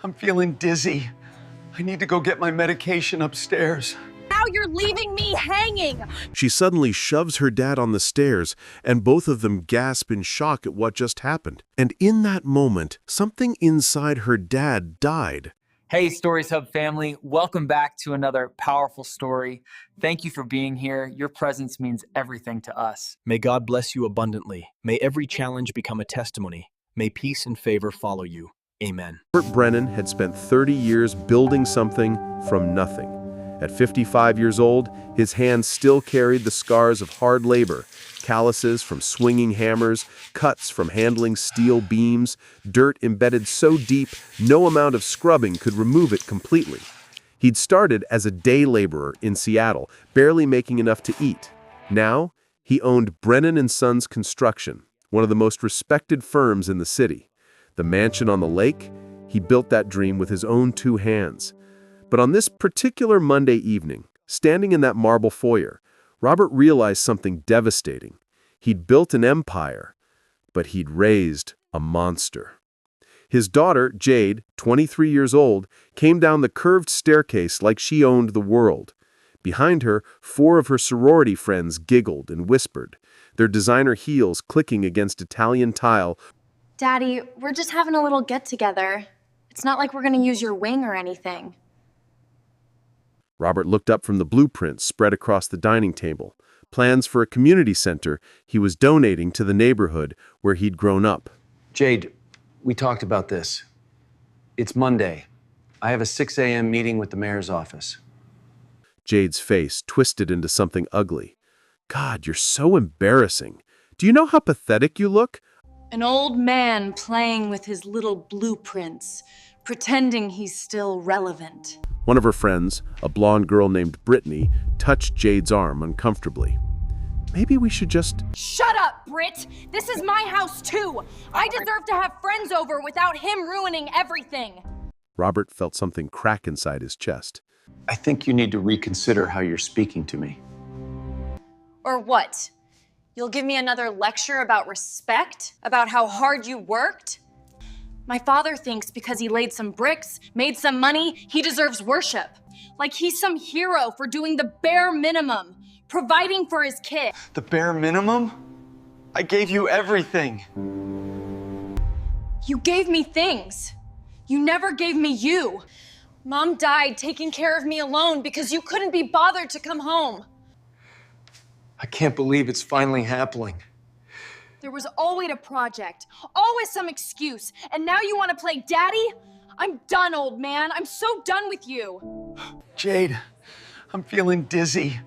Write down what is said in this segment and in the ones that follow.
I'm feeling dizzy. I need to go get my medication upstairs. Now you're leaving me hanging. She suddenly shoves her dad on the stairs, and both of them gasp in shock at what just happened. And in that moment, something inside her dad died. Hey, StoriesHub family, welcome back to another powerful story. Thank you for being here. Your presence means everything to us. May God bless you abundantly. May every challenge become a testimony. May peace and favor follow you. Amen. Robert Brennan had spent 30 years building something from nothing. At 55 years old, his hands still carried the scars of hard labor, calluses from swinging hammers, cuts from handling steel beams, dirt embedded so deep no amount of scrubbing could remove it completely. He'd started as a day laborer in Seattle, barely making enough to eat. Now, he owned Brennan & Sons Construction, one of the most respected firms in the city. The mansion on the lake, he built that dream with his own two hands. But on this particular Monday evening, standing in that marble foyer, Robert realized something devastating. He'd built an empire, but he'd raised a monster. His daughter, Jade, 23 years old, came down the curved staircase like she owned the world. Behind her, 4 of her sorority friends giggled and whispered, their designer heels clicking against Italian tile. Daddy, we're just having a little get-together. It's not like we're gonna use your wing or anything. Robert looked up from the blueprints spread across the dining table, plans for a community center he was donating to the neighborhood where he'd grown up. Jade, we talked about this. It's Monday. I have a 6 a.m. meeting with the mayor's office. Jade's face twisted into something ugly. God, you're so embarrassing. Do you know how pathetic you look? An old man playing with his little blueprints, pretending he's still relevant. One of her friends, a blonde girl named Brittany, touched Jade's arm uncomfortably. Maybe we should just... Shut up, Britt! This is my house too! I deserve to have friends over without him ruining everything! Robert felt something crack inside his chest. I think you need to reconsider how you're speaking to me. Or what? You'll give me another lecture about respect? About how hard you worked? My father thinks because he laid some bricks, made some money, he deserves worship. Like he's some hero for doing the bare minimum, providing for his kid. The bare minimum? I gave you everything. You gave me things. You never gave me you. Mom died taking care of me alone because you couldn't be bothered to come home. I can't believe it's finally happening. There was always a project, always some excuse, and now you want to play daddy? I'm done, old man. I'm so done with you. Jade, I'm feeling dizzy.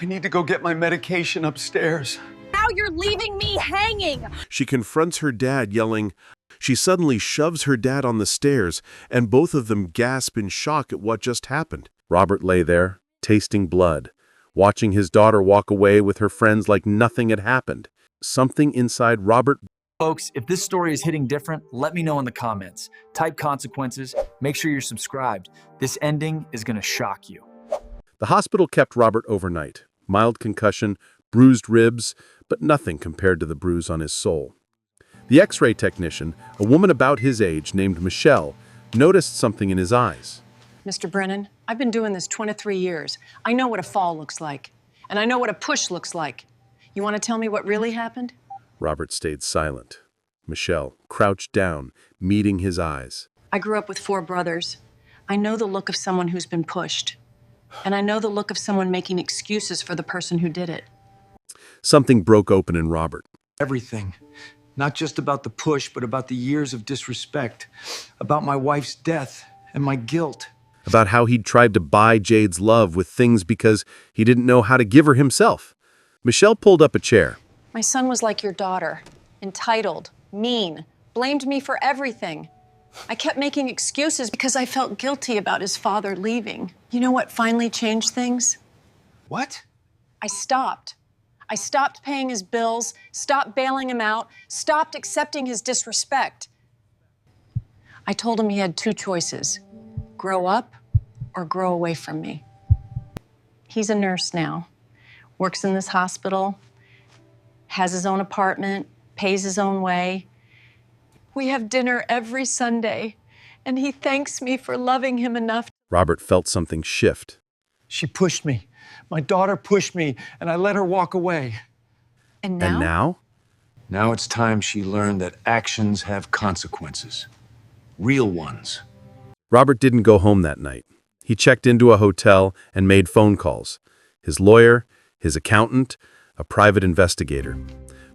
I need to go get my medication upstairs. Now you're leaving me hanging. She confronts her dad, yelling. She suddenly shoves her dad on the stairs, and both of them gasp in shock at what just happened. Robert lay there, tasting blood, watching his daughter walk away with her friends like nothing had happened. Something inside Robert... Folks, if this story is hitting different, let me know in the comments. Type consequences, make sure you're subscribed. This ending is gonna shock you. The hospital kept Robert overnight. Mild concussion, bruised ribs, but nothing compared to the bruise on his soul. The X-ray technician, a woman about his age named Michelle, noticed something in his eyes. Mr. Brennan, I've been doing this 23 years. I know what a fall looks like, and I know what a push looks like. You want to tell me what really happened? Robert stayed silent. Michelle crouched down, meeting his eyes. I grew up with 4 brothers. I know the look of someone who's been pushed, and I know the look of someone making excuses for the person who did it. Something broke open in Robert. Everything. Not just about the push, but about the years of disrespect, about my wife's death and my guilt. About how he'd tried to buy Jade's love with things because he didn't know how to give her himself. Michelle pulled up a chair. My son was like your daughter, entitled, mean, blamed me for everything. I kept making excuses because I felt guilty about his father leaving. You know what finally changed things? What? I stopped. I stopped paying his bills, stopped bailing him out, stopped accepting his disrespect. I told him he had 2 choices, grow up or grow away from me. He's a nurse now, works in this hospital, has his own apartment, pays his own way. We have dinner every Sunday, and he thanks me for loving him enough. Robert felt something shift. She pushed me. My daughter pushed me, and I let her walk away. And now? And now? Now it's time she learned that actions have consequences. Real ones. Robert didn't go home that night. He checked into a hotel and made phone calls. His lawyer, his accountant, a private investigator.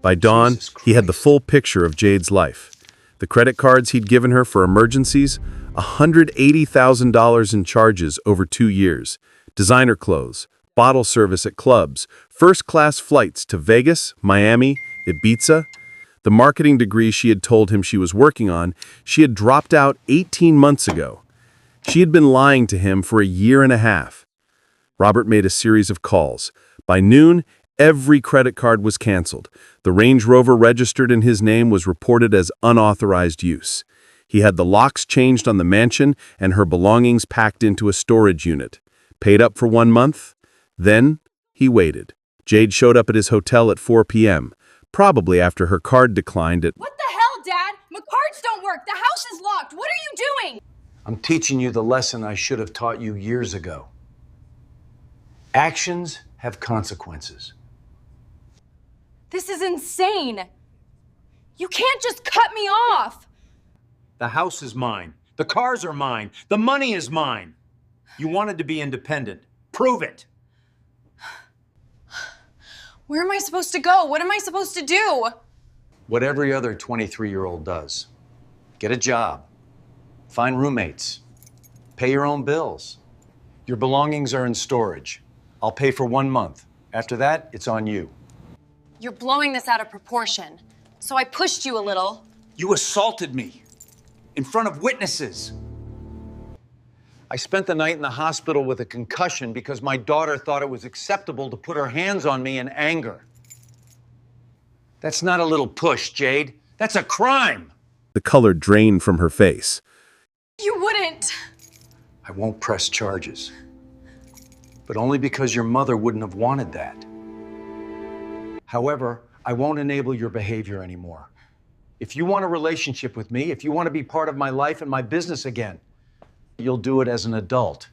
By dawn, Jesus he had the Christ. full picture of Jade's life. The credit cards he'd given her for emergencies, $180,000 in charges over 2 years, designer clothes, bottle service at clubs, first-class flights to Vegas, Miami, Ibiza. The marketing degree she had told him she was working on, she had dropped out 18 months ago. She had been lying to him for a year and a half. Robert made a series of calls. By noon, every credit card was canceled. The Range Rover registered in his name was reported as unauthorized use. He had the locks changed on the mansion and her belongings packed into a storage unit. Paid up for 1 month. Then he waited. Jade showed up at his hotel at 4 p.m., probably after her card declined at... What the hell, Dad? My cards don't work. The house is locked. What are you doing? I'm teaching you the lesson I should have taught you years ago. Actions have consequences. This is insane. You can't just cut me off. The house is mine. The cars are mine. The money is mine. You wanted to be independent. Prove it. Where am I supposed to go? What am I supposed to do? What every other 23-year-old does. Get a job. Find roommates. Pay your own bills. Your belongings are in storage. I'll pay for 1 month. After that, it's on you. You're blowing this out of proportion. So I pushed you a little. You assaulted me in front of witnesses. I spent the night in the hospital with a concussion because my daughter thought it was acceptable to put her hands on me in anger. That's not a little push, Jade. That's a crime. The color drained from her face. You wouldn't. I won't press charges. But only because your mother wouldn't have wanted that. However, I won't enable your behavior anymore. If you want a relationship with me, if you want to be part of my life and my business again, you'll do it as an adult,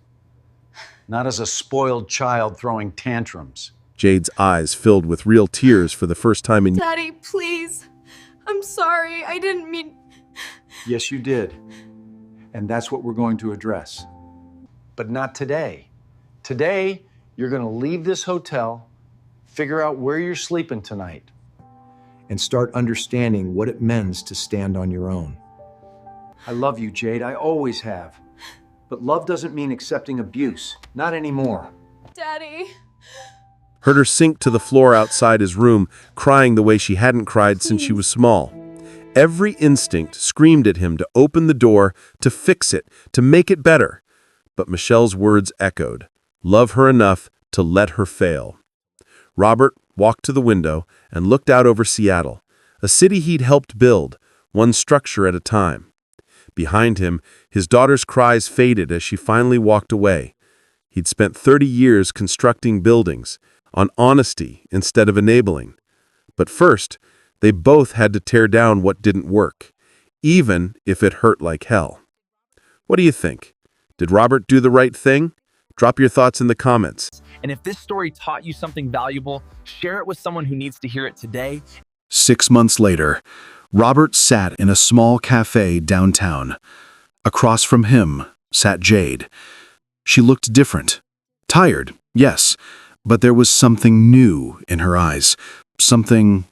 not as a spoiled child throwing tantrums. Jade's eyes filled with real tears for the first time in... Daddy, please. I'm sorry. I didn't mean... Yes, you did. And that's what we're going to address. But not today. Today, you're going to leave this hotel, figure out where you're sleeping tonight, and start understanding what it means to stand on your own. I love you, Jade. I always have. But love doesn't mean accepting abuse. Not anymore. Daddy. Heard her sink to the floor outside his room, crying the way she hadn't cried since she was small. Every instinct screamed at him to open the door, to fix it, to make it better. But Michelle's words echoed. Love her enough to let her fail. Robert walked to the window and looked out over Seattle, a city he'd helped build, one structure at a time. Behind him, his daughter's cries faded as she finally walked away. He'd spent 30 years constructing buildings, on honesty instead of enabling. But first, they both had to tear down what didn't work, even if it hurt like hell. What do you think? Did Robert do the right thing? Drop your thoughts in the comments. And if this story taught you something valuable, share it with someone who needs to hear it today. 6 months later, Robert sat in a small cafe downtown. Across from him sat Jade. She looked different. Tired, yes, but there was something new in her eyes. Something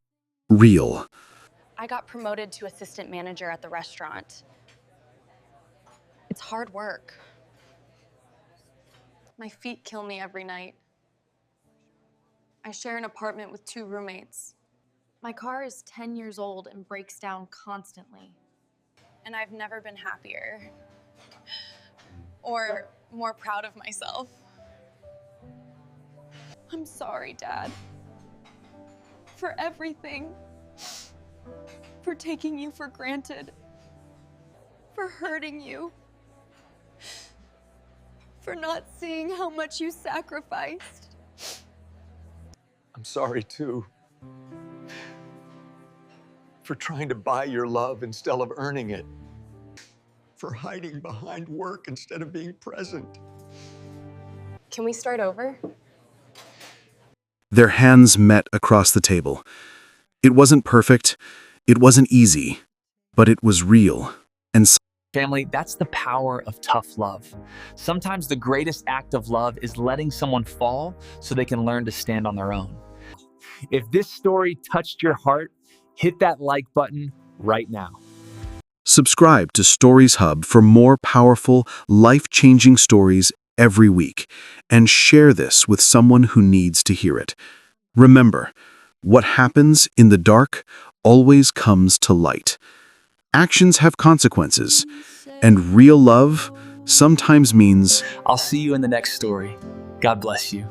real. I got promoted to assistant manager at the restaurant. It's hard work. My feet kill me every night. I share an apartment with 2 roommates. My car is 10 years old and breaks down constantly. And I've never been happier or more proud of myself. I'm sorry, Dad, for everything, for taking you for granted, for hurting you, for not seeing how much you sacrificed. I'm sorry, too. For trying to buy your love instead of earning it. for hiding behind work instead of being present. Can we start over? Their hands met across the table. It wasn't perfect, it wasn't easy, but it was real. And Family, that's the power of tough love. Sometimes the greatest act of love is letting someone fall so they can learn to stand on their own. If this story touched your heart, hit that like button right now. subscribe to Stories Hub for more powerful, life-changing stories every week, and share this with someone who needs to hear it. Remember, what happens in the dark always comes to light. Actions have consequences, and real love sometimes means I'll see you in the next story. God bless you.